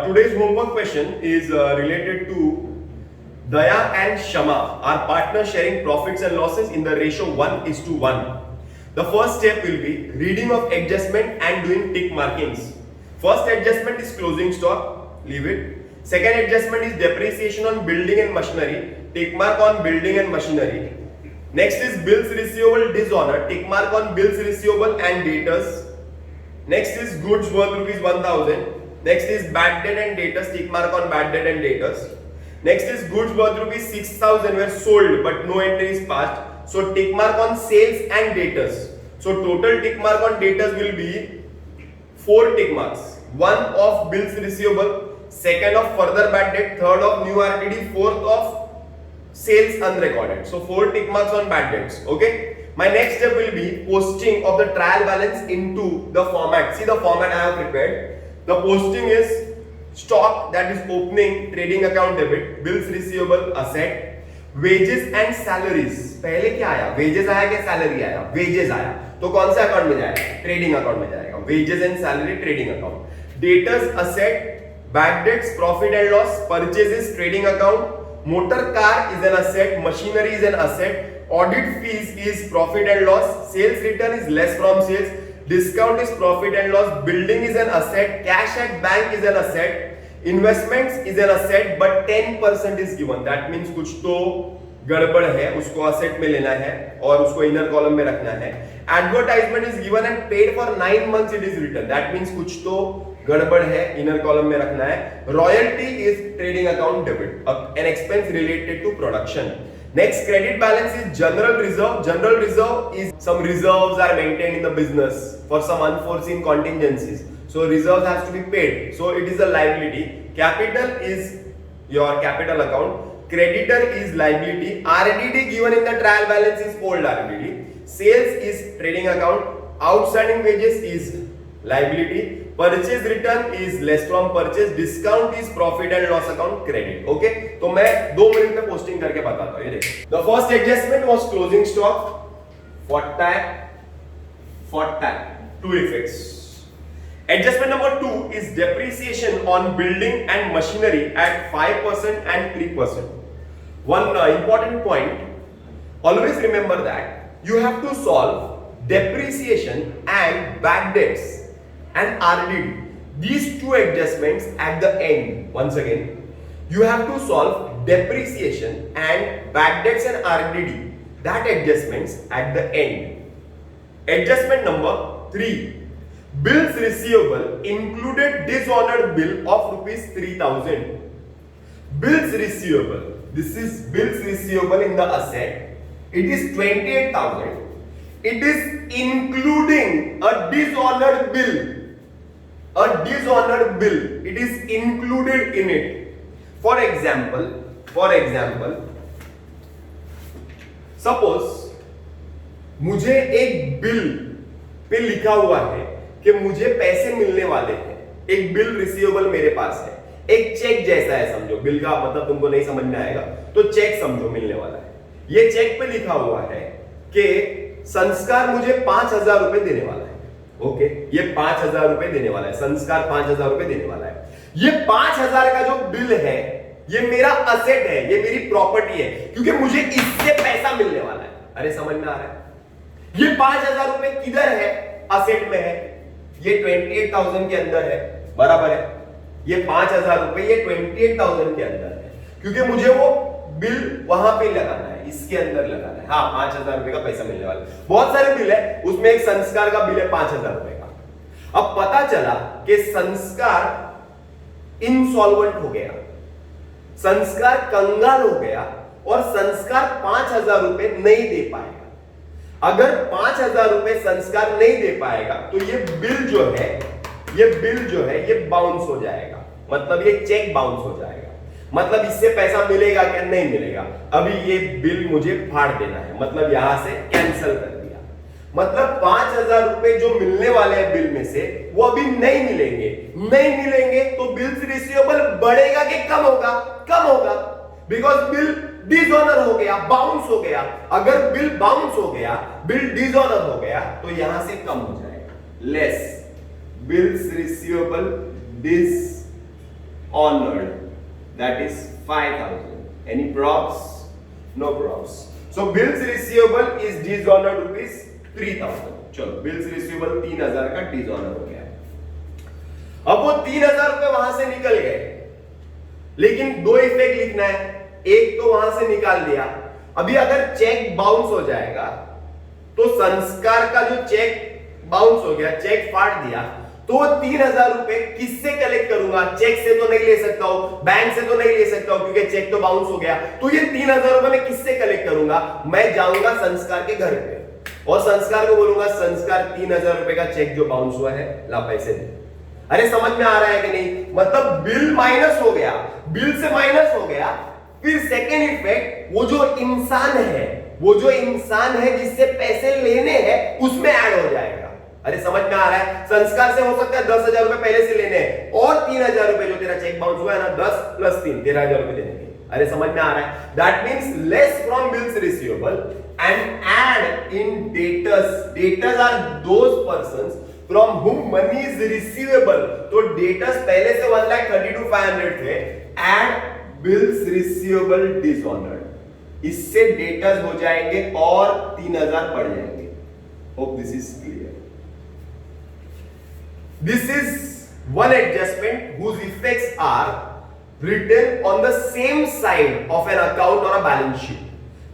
Today's homework question is related to Daya and Shama are partners sharing profits and losses in the ratio 1:1. The first step will be reading of adjustment and doing tick markings. First adjustment is closing stock, leave it. Second adjustment is depreciation on building and machinery, tick mark on building and machinery. Next is bills receivable dishonor, tick mark on bills receivable and debtors. Next is goods worth rupees 1000. Next is bad debt and debtors, tick mark on bad debt and debtors. Next is goods worth rupees 6000 were sold but no entry is passed. So tick mark on sales and debtors. So total tick mark on debtors will be 4 tick marks. One of bills receivable, second of further bad debt, third of new RTD, fourth of sales unrecorded. So 4 tick marks on bad debts. Okay. My next step will be posting of the trial balance into the format. See the format I have prepared. The posting is stock, that is opening trading account debit, bills receivable asset, wages and salaries. पहले क्या आया? wages आया क्या salary आया? wages आया. तो कौन सा अकाउंट में जाएगा? ट्रेडिंग अकाउंट में जाएगा. wages and salary trading account. debtors asset, bad debts profit and loss, purchases trading account, motor car is an asset, machinery is an asset, audit fees is profit and loss, sales return is less from sales, discount is profit and loss, building is an asset, cash at bank is an asset, investments is an asset but 10% is given. That means कुछ तो गड़बड़ है, उसको asset में लेना है और उसको inner column में रखना है. Advertisement is given and paid for 9 months it is written. That means कुछ तो गड़बड़ है, inner column में रखना है. Royalty is trading account debit, an expense related to production. Next, credit balance is general reserve. General reserve is some reserves are maintained in the business for some unforeseen contingencies. So reserves has to be paid. So it is a liability. Capital is your capital account. Creditor is liability. RDD given in the trial balance is old RDD. Sales is trading account. Outstanding wages is liability. Purchase return is less from purchase. Discount is profit and loss account credit. Okay? तो मैं 2 minute में posting करके बताता हूँ. ये देखो. The first adjustment was closing stock. For two effects. Adjustment number 2 is depreciation on building and machinery at 5% and 3%. One important point. Always remember that you have to solve depreciation and bad debts and RDD. These two adjustments at the end. Once again, you have to solve depreciation and bad debts and RDD. That adjustments at the end. Adjustment number 3. Bills receivable included dishonored bill of rupees 3000. Bills receivable. This is bills receivable in the asset. It is 28,000. It is including a dishonored bill. A dishonored bill. It is included in it. For example, suppose मुझे एक bill pay लिखा हुआ है कि मुझे पैसे मिलने वाले हैं. एक बिल रिसीवेबल मेरे पास है. एक चेक जैसा है समझो. बिल का मतलब तुमको नहीं समझ में आएगा तो चेक समझो मिलने वाला है. ये चेक पे लिखा हुआ है कि संस्कार मुझे 5000 रुपए देने वाला है. ओके, ये 5000 रुपए देने वाला है. संस्कार 5000 रुपए देने वाला है. ये 5000 का जो बिल है ये मेरा असेट है, ये मेरी प्रॉपर्टी है क्योंकि मुझे इससे पैसा मिलने वाला है. अरे समझ में आ रहा है? ये 5000 रुपए किधर है? असेट में है. ये 28000 के अंदर है. बराबर है. ये 5000 रुपए ये 28000 के अंदर है क्योंकि मुझे वो बिल वहां पे लगाना है, इसके अंदर लगाना है. हाँ, 5000 रुपए का पैसा मिलने वाला है. बहुत सारे बिल है, उसमें एक संस्कार का बिल है 5000 रुपए का. अब पता चला कि संस्कार इंसॉल्वेंट हो गया, संस्कार कंगाल हो गया और संस्कार 5000 रुपए नहीं दे पाएगा. अगर 5000 रुपए संस्कार नहीं दे पाएगा तो ये बिल जो है ये बाउंस हो जाएगा. मतलब ये चेक बाउंस हो जाएगा. मतलब इससे पैसा मिलेगा क्या? नहीं मिलेगा. अभी ये बिल मुझे फाड़ देना है, मतलब यहां से कैंसिल कर दिया. मतलब 5000 रुपए जो मिलने वाले हैं बिल में से वो अभी नहीं मिलेंगे तो बिल्स रिसीवेबल बढ़ेगा कि कम होगा? कम होगा, बिकॉज बिल डिसऑनर हो गया, बाउंस हो गया. अगर बिल बाउंस हो गया, बिल डिसऑनर हो गया तो यहां से कम हो जाएगा. Less bills receivable honored, that is 5,000. Any props? No props. So bills receivable is dishonored rupees 3,000. चलो बिल्स रिसीवेबल 3,000 का डिसऑनर हो गया। अब वो 3,000 रुपए वहां से निकल गए, लेकिन दो इफेक्ट लिखना है। एक तो वहां से निकाल दिया, अभी अगर चेक बाउंस हो जाएगा तो संस्कार का जो चेक बाउंस हो गया, चेक फाड़ दिया, तो 3,000 रुपए किससे कलेक्ट करूंगा? चेक से तो नहीं ले सकता हूं, बैंक से तो नहीं ले सकता हूं क्योंकि चेक तो बाउंस हो गया। तो ये 3,000 रुपए मैं किससे कलेक्ट करूंगा? मैं जाऊंगा संस्कार के घर पे और संस्कार को बोलूंगा, संस्कार 3,000 रुपए का चेक जो बाउंस हुआ है, ला पैसे दे। अरे समझ में आ रहा है कि नहीं? मतलब बिल माइनस हो गया, बिल से माइनस हो गया, फिर सेकेंड इफेक्ट वो जो इंसान है जिससे पैसे लेने हैं उसमें ऐड हो जाएगा। अरे समझ में आ रहा है? संस्कार से हो सकता है 10,000 रुपए पहले से लेने हैं और 3,000 रुपए जो तेरा चेक बाउंस हुआ है ना, 10 + 3 13,000 रुपए देने हैं। अरे समझ में आ रहा है? That means less from bills receivable and add in debtors. Debtors are those persons from whom money is receivable. तो debtors पहले से 1,32,500 थे, add bills receivable dishonored. इससे debtors हो जाएंगे और 3,000 बढ़ जाएंगे। Hope this is clear. This is one adjustment whose effects are written on the same side of an account or a balance sheet.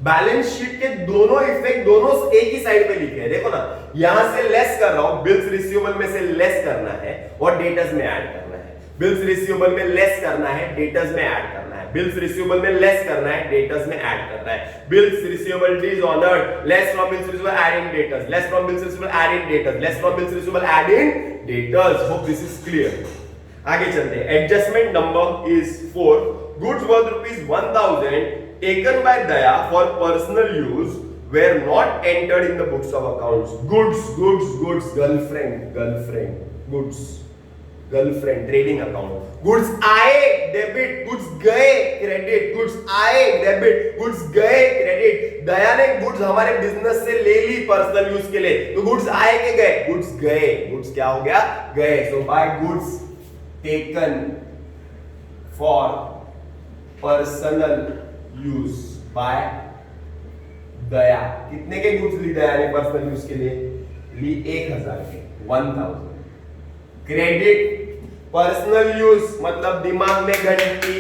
Balance sheet के दोनों इफेक्ट दोनों एक ही साइड पे लिखे हैं। देखो ना, यहां से लेस कर रहा हूं, बिल्स रिसीवेबल में से लेस करना है और डेटर्स में ऐड करना है। बिल्स रिसीवेबल में लेस करना है, डेटर्स में ऐड करना है। बिल्स रिसीवेबल में लेस करना है, डेटर्स में ऐड करना है। Bills receivable dishonoured, less from bills receivable add in debtors, less from bills receivable add in debtors, less from bills receivable add in debtors. Hope this is clear. आगे चलते हैं। Adjustment number is 4। Goods worth ₹1,000 taken by Daya for personal use were not entered in the books of accounts. Goods, girlfriend, goods, girlfriend, trading account. Goods आए debit, goods गए credit, goods आए debit, goods गए credit. दया ने goods हमारे business से ले ली personal use के लिए, तो गुड्स आए के गए? गुड्स गए। गुड्स क्या हो गया? गए। So buy goods taken for personal use by दया। कितने के गुड्स ली दया ने पर्सनल यूज के लिए? ली 1,000 के, 1,000। क्रेडिट पर्सनल यूज मतलब दिमाग में घंटी,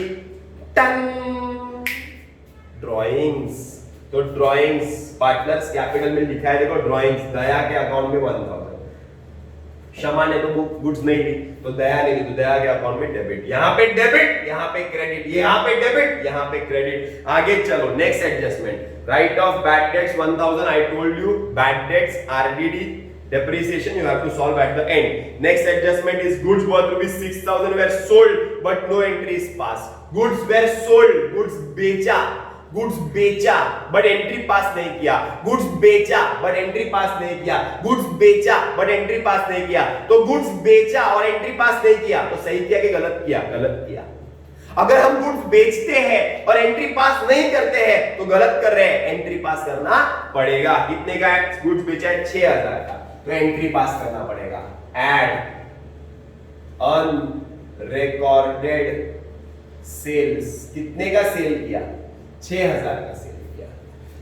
टन। ड्राइंग्स, तो ड्राइंग्स पार्टनर्स कैपिटल में लिखा है, देखो ड्राइंग्स, दया के अकाउंट में 1,000। क्षमा ने तो गुड्स नहीं ली, तो दया ने ली, तो दया के अकाउंट में डेबिट। यहां पे डेबिट, यहां पे क्रेडिट, यहां पे डेबिट, यहां पे क्रेडिट। आगे चलो, next adjustment. Right of bad debts 1,000। I told you bad debts RDD depreciation you have to solve at the end. Next adjustment is goods worth ₹6,000 were sold but no entry is passed. Goods were sold, goods बेचा, goods बेचा but entry पास नहीं किया, goods बेचा but entry पास नहीं किया, goods बेचा but entry पास नहीं किया। तो गुड्स बेचा और एंट्री पास नहीं किया, तो सही किया कि गलत किया? गलत किया। अगर हम गुड्स बेचते हैं और एंट्री पास नहीं करते हैं तो गलत कर रहे हैं, एंट्री पास करना पड़ेगा। कितने का गुड्स बेचा है? 6,000 का, तो एंट्री पास करना पड़ेगा। एड अनरिकॉर्डेड सेल्स, कितने का सेल किया? 6,000 का सेल किया।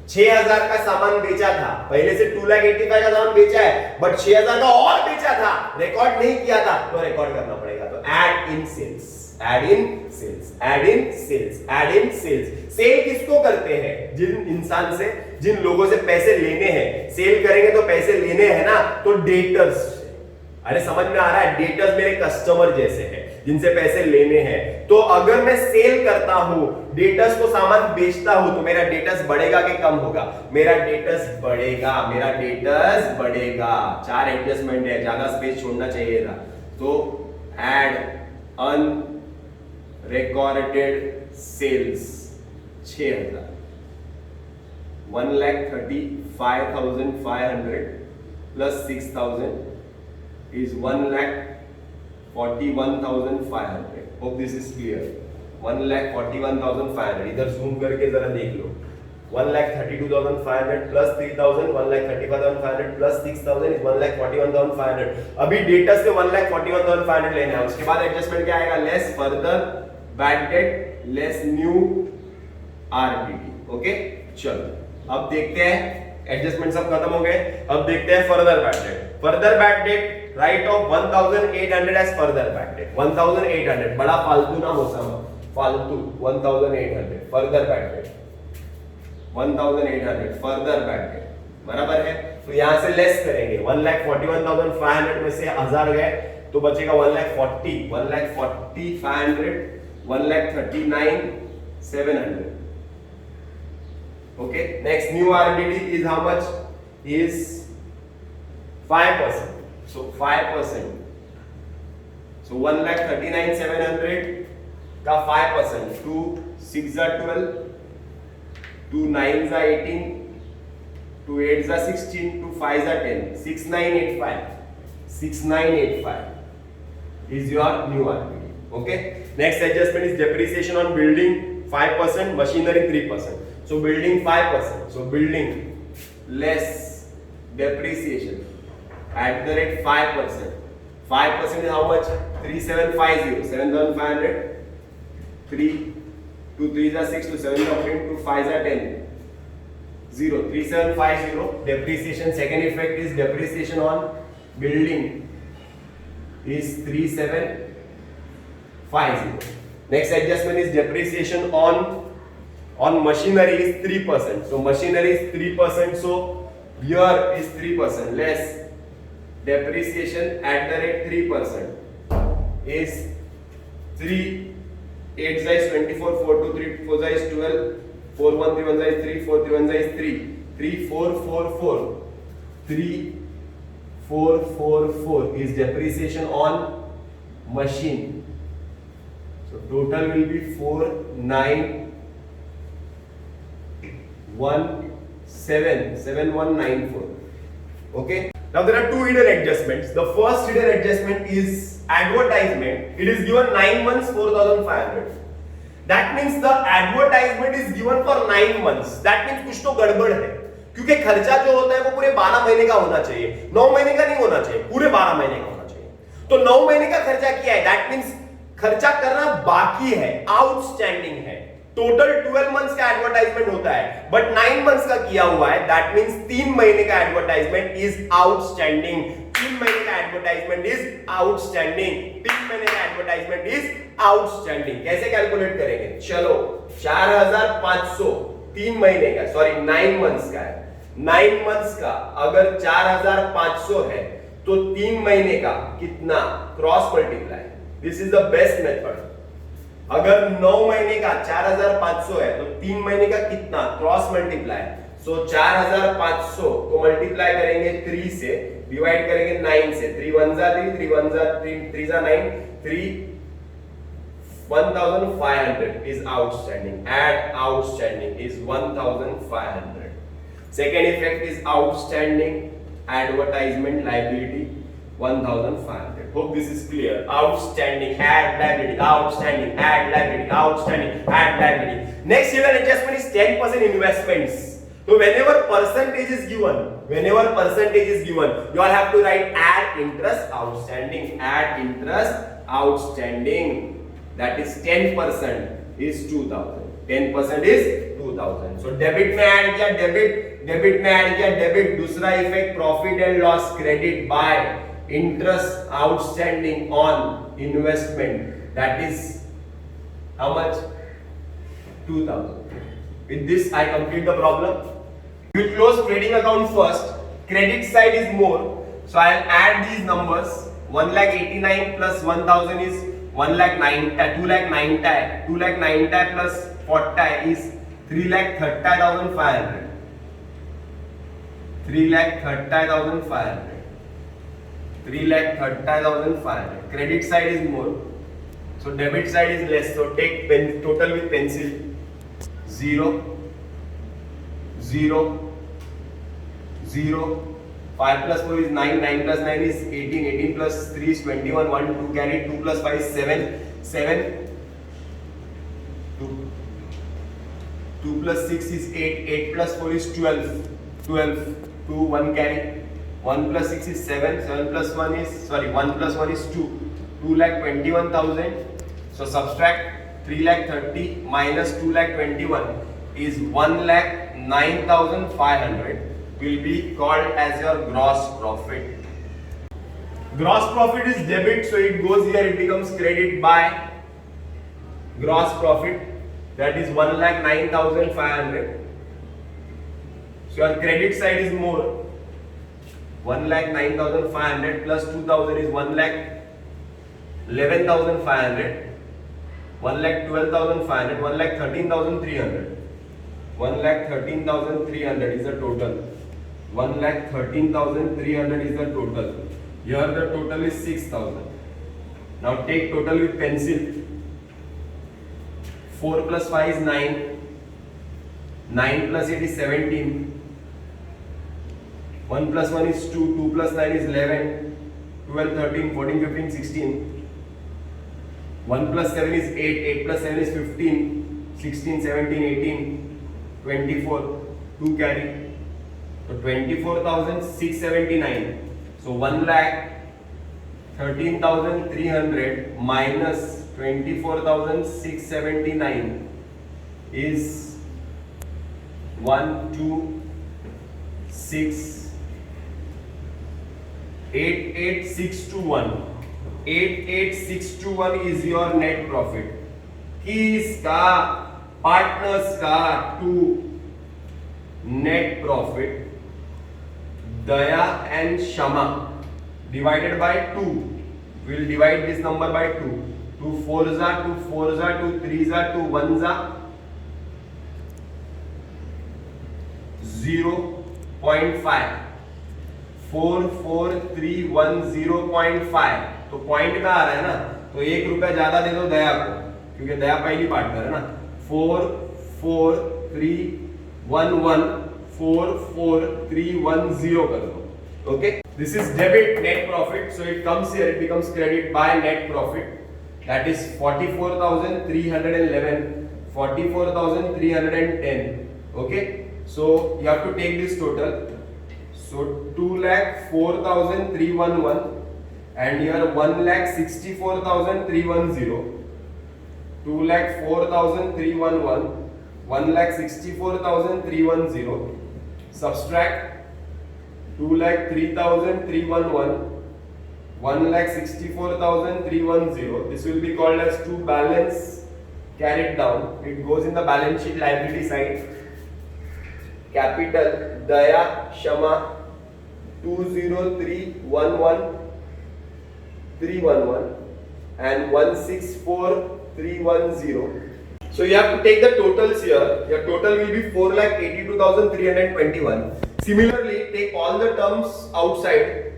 6,000 का सामान बेचा था, पहले से 2,85,000 का सामान बेचा है, बट 6,000 का और बेचा था, रिकॉर्ड नहीं किया था, तो रिकॉर्ड करना पड़ेगा। तो add in sales, add in sales, add in sales, add in sales. Sale किसको करते हैं? जिन इंसान से, जिन लोगों से पैसे लेने हैं। सेल करेंगे तो पैसे लेने हैं ना, तो डेटर्स। अरे समझ में आ रहा है? डेटर्स मेरे कस्टमर जैसे हैं जिनसे पैसे लेने हैं। तो अगर मैं सेल करता हूं, डेटर्स को सामान बेचता हूं, तो मेरा डेटर्स बढ़ेगा कि कम होगा? मेरा डेटर्स बढ़ेगा, मेरा डेटर्स बढ़ेगा। 4 एडजस्टमेंट है, ज्यादा स्पेस छोड़ना चाहिए था। तो add unrecorded sales 6,000, 1,35,500 plus 6,000 is 1,41,500. Hope this is clear. 1,41,500. इधर जूम करके जरा देख लो, 1,32,500 plus 3,000, 1,35,500 plus 6,000 is 1,41,500. अभी डेटस से 1,41,500 लेना है. उसके बाद एडजस्टमेंट क्या आएगा? Less further bad date less new RDD. Okay, चलो अब देखते हैं. एडजस्टमेंट सब खत्म हो गए. अब देखते हैं further bad debt. Further bad debt write off 1,800 as further bad debt. 1,800 बड़ा फालतू ना हो सब फालतू. 1,800 further bad debt. 1,800 further bad debt बराबर है. तो यहां से लेस करेंगे. 1,41,500 में से 1000 गए तो बचेगा 1,40,000. 1,40,500 1,39,700. Okay, next new RDD is how much? Is 5%. So 5%. So 1,39,700 का 5%. 2 6 are 12. 2 9s are 18. 2 8s are 16. 2 5s are 10. 6,985. 6,985 is your new RDD. Okay. Next adjustment is depreciation on building 5%, machinery 3%. So building 5%. So building less depreciation at the rate 5%. 5% is how much? 3,750. 7,500. 3 2 3s are 6 2 7s are 10 2 5s are 10. 0 3,750. Depreciation. Second effect is depreciation on building is 3,750. Next adjustment is depreciation on machinery is 3%. So machinery is 3%. So here is 3% less depreciation at the rate 3% is 3 8 is 24 4 2 3 4 is 12 4 1 3 1 is 3 4 3 1 is 3 3 4 4 4 3 4 4 4 is depreciation on machine. So total will be 4 9 7194. Okay, now there are two hidden adjustments. The first hidden adjustment is advertisement. It is given 9 months 4,500. That means the advertisement is given for 9 months. That means कुछ तो गड़बड़ है, क्योंकि खर्चा जो होता है वो पूरे 12 महीने का होना चाहिए. 9 महीने का नहीं होना चाहिए, पूरे 12 महीने का होना चाहिए. तो 9 महीने का खर्चा किया है. That means खर्चा करना बाकी है, आउटस्टैंडिंग है. टोटल 12 मंथ्स का एडवर्टाइजमेंट होता है, बट 9 मंथ्स का किया हुआ है. दैट मींस 3 महीने का एडवर्टाइजमेंट इज आउटस्टैंडिंग. 3 महीने का एडवर्टाइजमेंट इज आउटस्टैंडिंग. 3 महीने का एडवर्टाइजमेंट इज आउटस्टैंडिंग. कैसे कैलकुलेट करेंगे? चलो 4,500 3 महीने का, सॉरी 9 मंथ्स का है. 9 मंथ्स का अगर 4,500 है तो 3 महीने का कितना? Cross multiply. This is the best method. अगर 9 महीने का 4,500 है तो 3 महीने का कितना? Cross multiply. सो 4,500 को मल्टीप्लाई करेंगे 3 से, डिवाइड करेंगे 9 से. 3 1 जा 3 3 1 जा 3 3 जा 9 3 1,500 is outstanding. Add outstanding is 1,500. Second effect is outstanding advertisement liability 1,500. Hope this is clear. Outstanding, add liability, outstanding, add liability, outstanding, add liability. Next hidden adjustment is 10% investments. So whenever percentage is given, you all have to write add interest outstanding, add interest outstanding. That is 10% is 2,000. 10% is 2,000. So debit में add किया debit में add किया debit. दूसरा effect profit and loss credit by interest outstanding on investment. That is how much? 2,000. With this I complete the problem. We will close trading account first. Credit side is more, so I will add these numbers. 1,89,000 plus 1,000 is 1,09,000. 2,09,000. 2,09,000 plus 40 is 3,30,500. 3,30,500. 3,30,500. Credit side is more, so debit side is less. So take total with pencil. 0 0 0. 5 plus 4 is 9. 9 plus 9 is 18. 18 plus 3 is 21. 1 2 carry. 2 plus 5 is 7. 7 2 2 plus 6 is 8, 8 plus 4 is 12, 12, 2, 1 carry, 1 plus 6 is 7, 7 plus 1 is, 1 plus 1 is 2, 2,21,000. So subtract 3,30,000 minus 2,21,000 is 1,09,500 will be called as your gross profit. Gross profit is debit, so it goes here, it becomes credit by gross profit, that is 1,09,500. So your credit side is more, 1,09,500 plus 2,000 is 1,11,500, 1,12,500, 1,13,300. 1,13,300 is the total. 1,13,300 is the total. Here the total is 6,000. Now take total with pencil. 4 plus 5 is 9. 9 plus 8 is 17. 1 plus 1 is 2. 2 plus 9 is 11. 12, 13, 14, 15, 16. 1 plus 7 is 8. 8 plus 7 is 15. 16, 17, 18. 24, 2 carry, so 24,679. So 1,13,300 minus 24,679 is 88,621. 88,621 is your net profit. Kiska partners का to net profit Daya and Shama divided by 2. We will divide this number by 2. 2 4s are 2 4s are 2 3s are 2 1s are 0.5 4 4 3 1 0.5. तो point में आ रहा है ना, तो 1 रुपया ज्यादा दे दो दया को, क्योंकि दया पहली पार्टनर है ना. 4 4 3 1 1 4 4 3 1 0 कर दो. Okay, this is debit net profit, so it comes here, it becomes credit by net profit, that is 44,311, 44,310. Okay, so you have to take this total. So 2,04,311 and here 1,64,310. 2,04,311, 1,64,310. Subtract 2,03,311, 1,64,310. This will be called as to balance carried down. It goes in the balance sheet liability side. Capital Daya Shama 203,11,311 and 164,310. So you have to take the totals here. Your total will be 4,82,321. Similarly, take all the terms outside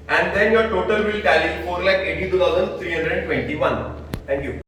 and then your total will tally 4,82,321. Thank you.